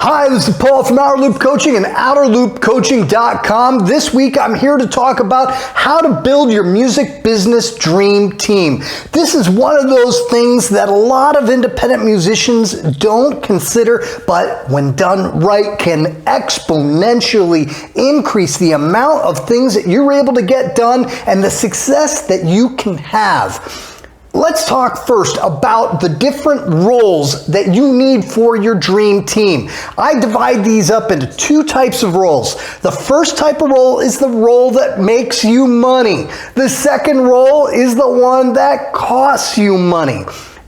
Hi, this is Paul from Outerloop Coaching and Outerloopcoaching.com. This week, I'm here to talk about how to build your music business dream team. This is one of those things that a lot of independent musicians don't consider, but when done right, can exponentially increase the amount of things that you're able to get done and the success that you can have. Let's talk first about the different roles that you need for your dream team. I divide these up into two types of roles. The first type of role is the role that makes you money. The second role is the one that costs you money.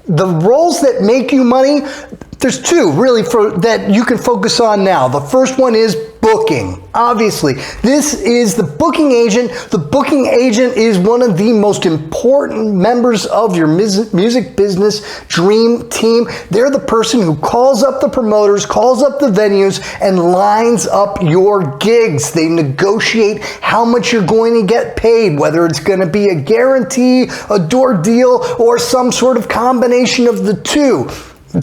The roles that make you money, there's two really that you can focus on now. The first one is booking. Obviously, this is the booking agent. The booking agent is one of the most important members of your music business dream team. They're the person who calls up the promoters, calls up the venues, and lines up your gigs. They negotiate how much you're going to get paid, whether it's going to be a guarantee, a door deal, or some sort of combination of the two.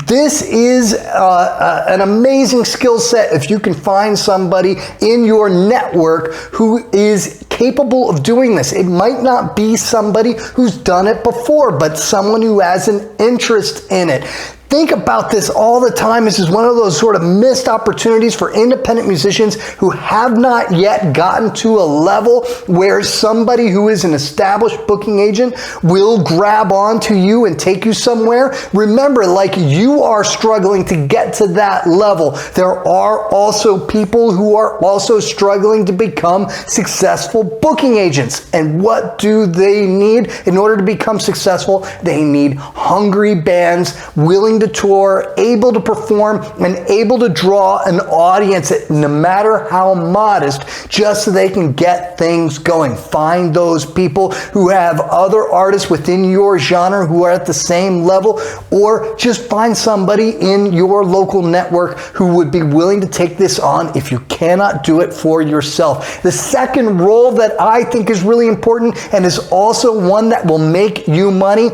This is an amazing skill set if you can find somebody in your network who is capable of doing this. It might not be somebody who's done it before, but someone who has an interest in it. Think about this all the time. This is one of those sort of missed opportunities for independent musicians who have not yet gotten to a level where somebody who is an established booking agent will grab onto you and take you somewhere. Remember, like you are struggling to get to that level, there are also people who are also struggling to become successful booking agents. And what do they need in order to become successful? They need hungry bands, willing to tour, able to perform, and able to draw an audience, no matter how modest, just so they can get things going. Find those people who have other artists within your genre who are at the same level, or just find somebody in your local network who would be willing to take this on if you cannot do it for yourself. The second role that I think is really important and is also one that will make you money,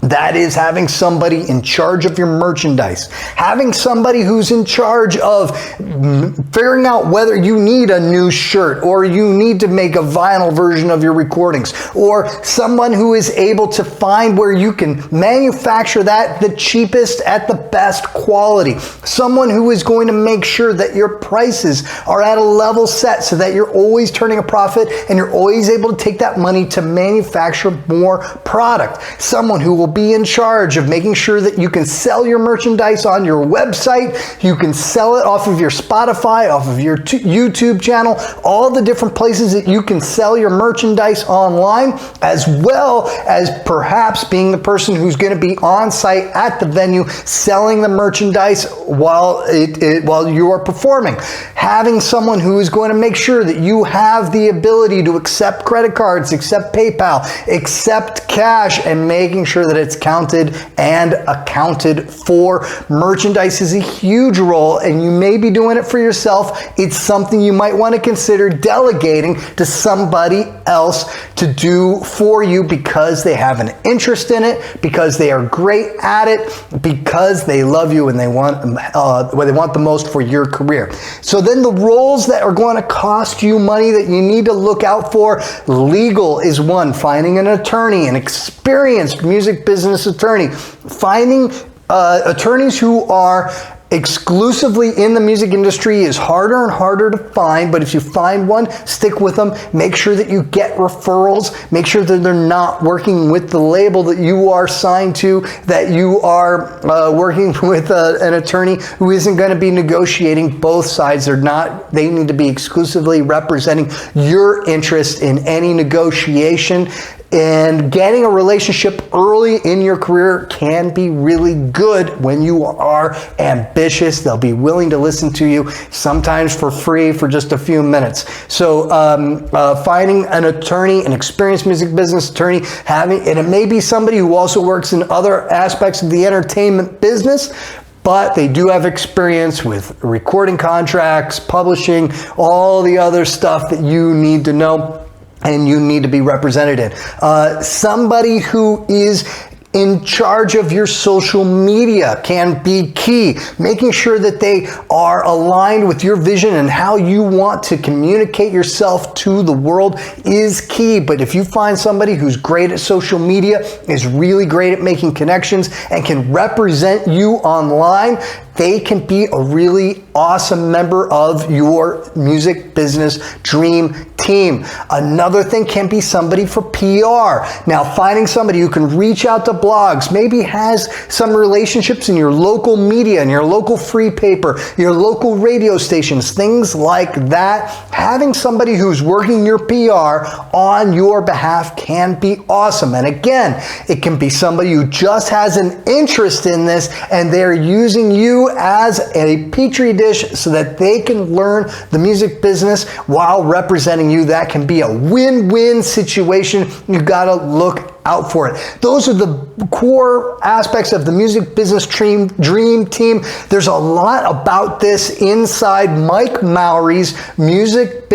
that is having somebody in charge of your merchandise. Having somebody who's in charge of figuring out whether you need a new shirt or you need to make a vinyl version of your recordings, or someone who is able to find where you can manufacture that the cheapest at the best quality. Someone who is going to make sure that your prices are at a level set so that you're always turning a profit and you're always able to take that money to manufacture more product. Someone who will be in charge of making sure that you can sell your merchandise on your website, you can sell it off of your Spotify, off of your YouTube channel, all the different places that you can sell your merchandise online, as well as perhaps being the person who's going to be on site at the venue selling the merchandise while you are performing. Having someone who is going to make sure that you have the ability to accept credit cards, accept PayPal, accept cash, and making sure that it's counted and accounted for. Merchandise is a huge role, and you may be doing it for yourself. It's something you might want to consider delegating to somebody else to do for you because they have an interest in it, because they are great at it, because they love you and they want what they want the most for your career. So then the roles that are going to cost you money that you need to look out for, legal is one. Finding an attorney, an experienced music business attorney. Finding attorneys who are exclusively in the music industry is harder and harder to find, but if you find one, stick with them. Make sure that you get referrals. Make sure that they're not working with the label that you are signed to, that you are working with an attorney who isn't going to be negotiating both sides. They need to be exclusively representing your interest in any negotiation. And getting a relationship early in your career can be really good when you are ambitious. They'll be willing to listen to you, sometimes for free, for just a few minutes. So finding an attorney, an experienced music business attorney, and it may be somebody who also works in other aspects of the entertainment business, but they do have experience with recording contracts, publishing, all the other stuff that you need to know and you need to be represented in. Somebody who is in charge of your social media can be key. Making sure that they are aligned with your vision and how you want to communicate yourself to the world is key. But if you find somebody who's great at social media, is really great at making connections, and can represent you online, they can be a really awesome member of your music business dream team. Another thing can be somebody for PR. Now, finding somebody who can reach out to blogs, maybe has some relationships in your local media, in your local free paper, your local radio stations, things like that. Having somebody who's working your PR on your behalf can be awesome. And again, it can be somebody who just has an interest in this and they're using you as a petri dish so that they can learn the music business while representing you. That can be a win-win situation. You gotta look out for it. Those are the core aspects of the music business dream team. There's a lot about this inside Mike Mowery's music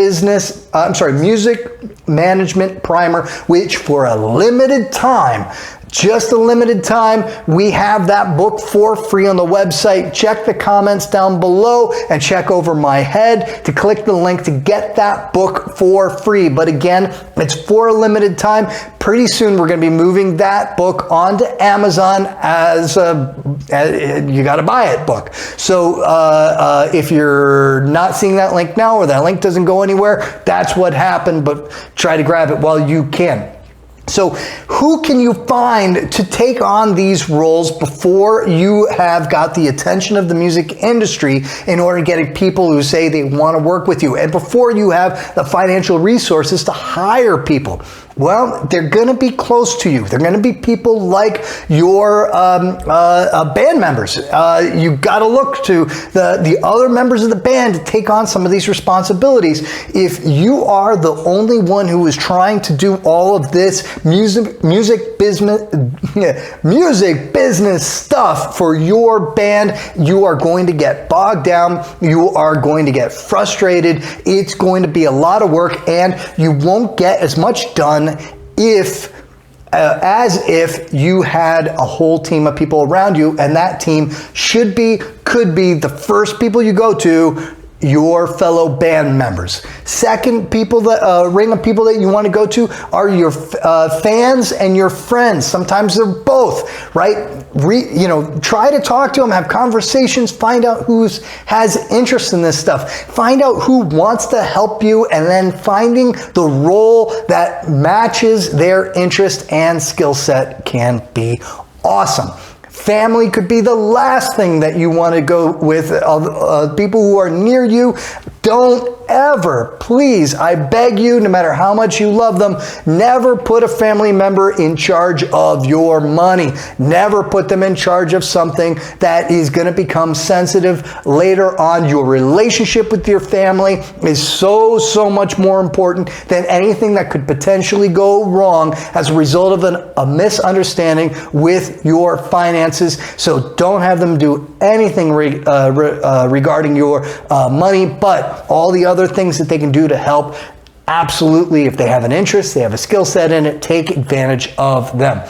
management primer, which for a limited time, just a limited time, we have that book for free on the website. Check the comments down below and check over my head to click the link to get that book for free. But again, it's for a limited time. Pretty soon we're going to be moving that book onto Amazon as a you got to buy it book. So if you're not seeing that link now, or that link doesn't go anywhere, that's what happened, but try to grab it while you can. So who can you find to take on these roles before you have got the attention of the music industry in order to get people who say they want to work with you, and before you have the financial resources to hire people? Well, they're going to be close to you. They're going to be people like your band members. You got to look to the other members of the band to take on some of these responsibilities. If you are the only one who is trying to do all of this music business stuff for your band, you are going to get bogged down. You are going to get frustrated. It's going to be a lot of work, and you won't get as much done as if you had a whole team of people around you, and that team could be the first people you go to, your fellow band members. Second, ring of people that you want to go to are your fans and your friends. Sometimes they're both, right? Try to talk to them, have conversations, find out who has interest in this stuff. Find out who wants to help you, and then finding the role that matches their interest and skill set can be awesome. Family could be the last thing that you want to go with. People who are near you. Don't ever, please, I beg you, no matter how much you love them, never put a family member in charge of your money. Never put them in charge of something that is going to become sensitive later on. Your relationship with your family is so much more important than anything that could potentially go wrong as a result of a misunderstanding with your finances. So don't have them do anything regarding your money, but all the other things that they can do to help, absolutely, if they have an interest, they have a skill set in it, take advantage of them.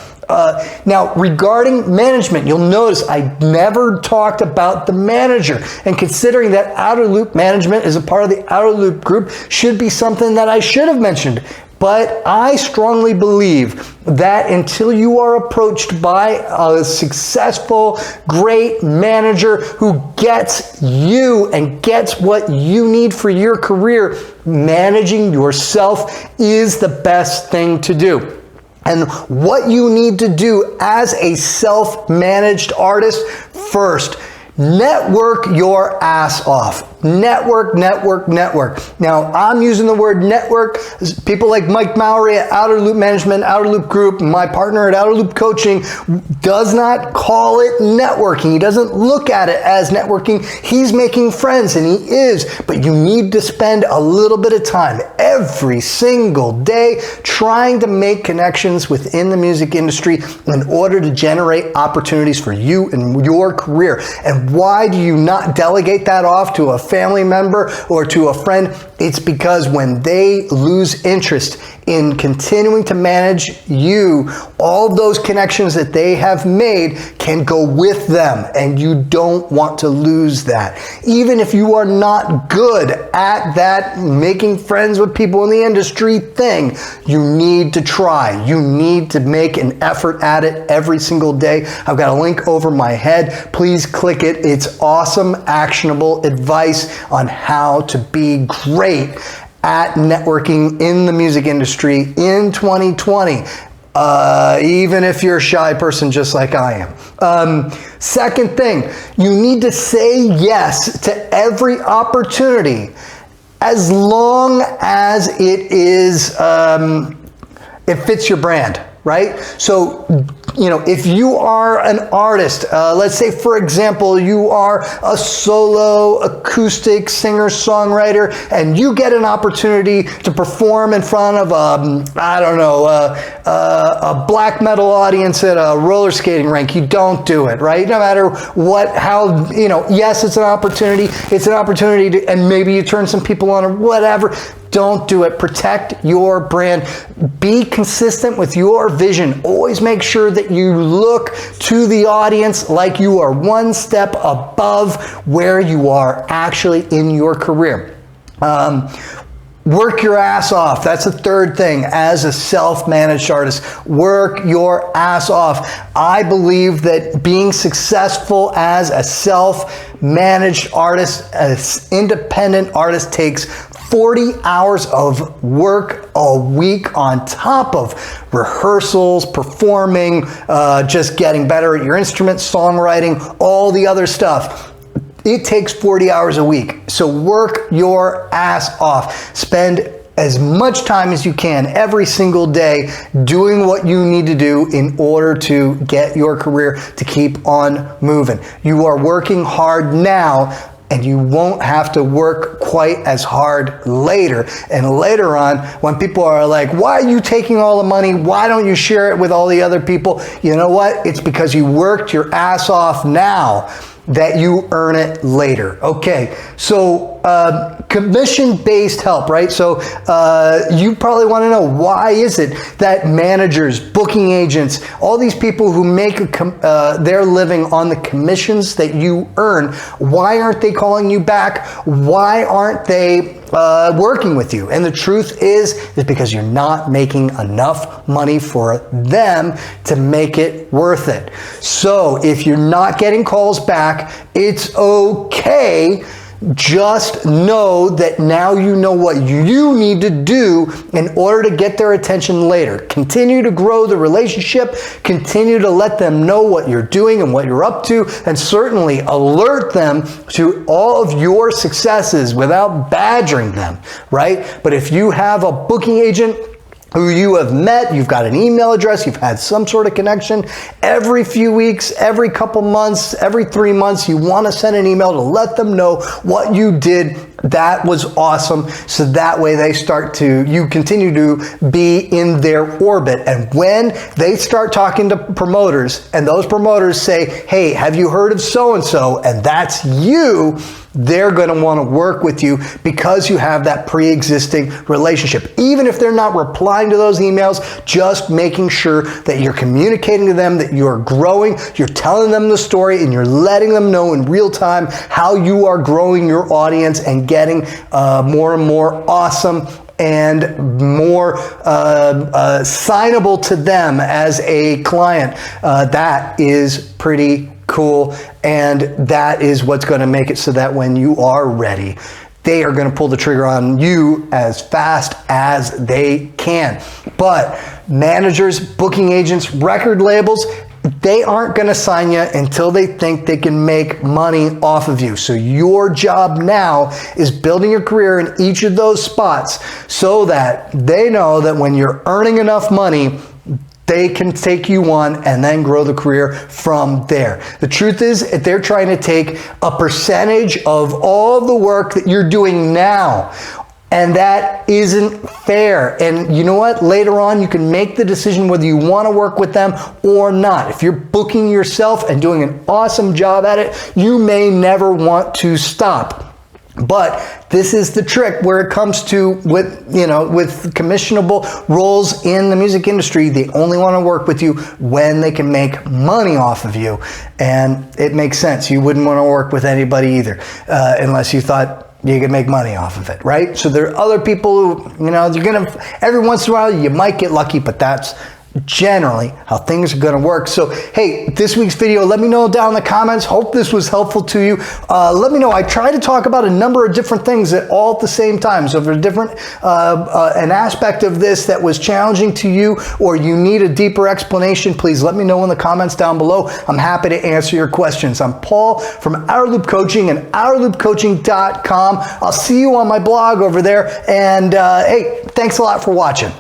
Now, regarding management, you'll notice I never talked about the manager. And considering that Outerloop management is a part of the Outerloop group, should be something that I should have mentioned. But I strongly believe that until you are approached by a successful, great manager who gets you and gets what you need for your career, managing yourself is the best thing to do. And what you need to do as a self-managed artist, first, network your ass off. Network. Now, I'm using the word network. People like Mike Mowery at Outerloop Management, Outerloop Group, my partner at Outerloop Coaching, does not call it networking. He doesn't look at it as networking. He's making friends, and he is. But you need to spend a little bit of time every single day trying to make connections within the music industry in order to generate opportunities for you and your career. And why do you not delegate that off to a family member or to a friend? It's because when they lose interest in continuing to manage you. All those connections that they have made can go with them, and you don't want to lose that. Even if you are not good at that making friends with people in the industry thing, you need to try. You need to make an effort at it every single day. I've got a link over my head. Please click it. It's awesome, actionable advice on how to be great at networking in the music industry in 2020. Even if you're a shy person just like I am. Second thing, you need to say yes to every opportunity as long as it is, it fits your brand, right? So, if you are an artist, let's say, for example, you are a solo acoustic singer-songwriter, and you get an opportunity to perform in front of a black metal audience at a roller skating rink, you don't do it, right? No matter yes, it's an opportunity. It's an opportunity to, and maybe you turn some people on or whatever. Don't do it. Protect your brand. Be consistent with your vision. Always make sure that you look to the audience like you are one step above where you are actually in your career. Work your ass off. That's the third thing as a self-managed artist. Work your ass off. I believe that being successful as a self-managed artist, as independent artist, takes 40 hours of work a week on top of rehearsals, performing, just getting better at your instrument, songwriting, all the other stuff. It takes 40 hours a week. So work your ass off. Spend as much time as you can every single day doing what you need to do in order to get your career to keep on moving. You are working hard now, and you won't have to work quite as hard later. And later on, when people are like, why are you taking all the money? Why don't you share it with all the other people? You know what? It's because you worked your ass off now that you earn it later. Okay, so commission-based help, right? So you probably want to know, why is it that managers, booking agents, all these people who make their living on the commissions that you earn, why aren't they calling you back? Why aren't they working with you? And the truth is because you're not making enough money for them to make it worth it. So if you're not getting calls back, it's okay. Just know that now you know what you need to do in order to get their attention later. Continue to grow the relationship, continue to let them know what you're doing and what you're up to, and certainly alert them to all of your successes without badgering them, right? But if you have a booking agent who you have met, you've got an email address, you've had some sort of connection, every few weeks, every couple months, every 3 months, you want to send an email to let them know what you did. That was awesome. So that way you continue to be in their orbit. And when they start talking to promoters and those promoters say, hey, have you heard of so-and-so? And that's you, they're going to want to work with you because you have that pre-existing relationship. Even if they're not replying to those emails, just making sure that you're communicating to them, that you're growing, you're telling them the story, and you're letting them know in real time how you are growing your audience and getting more and more awesome and more signable to them as a client. That is pretty cool, and that is what's going to make it so that when you are ready, they are going to pull the trigger on you as fast as they can. But managers, booking agents, record labels, they aren't going to sign you until they think they can make money off of you. So your job now is building your career in each of those spots so that they know that when you're earning enough money, they can take you on and then grow the career from there. The truth is, they're trying to take a percentage of all the work that you're doing now. And that isn't fair. And you know what? Later on, you can make the decision whether you want to work with them or not. If you're booking yourself and doing an awesome job at it, you may never want to stop. But this is the trick where it comes to with commissionable roles in the music industry. They only want to work with you when they can make money off of you. And it makes sense. You wouldn't want to work with anybody either, unless you thought you could make money off of it, right? So there are other people who, you're going to, every once in a while, you might get lucky, but that's generally how things are going to work. So, hey, this week's video, let me know down in the comments. Hope this was helpful to you. Let me know. I try to talk about a number of different things all at the same time. So if there's different, an aspect of this that was challenging to you, or you need a deeper explanation, please let me know in the comments down below. I'm happy to answer your questions. I'm Paul from Outerloop Coaching and outerloopcoaching.com. I'll see you on my blog over there. And hey, thanks a lot for watching.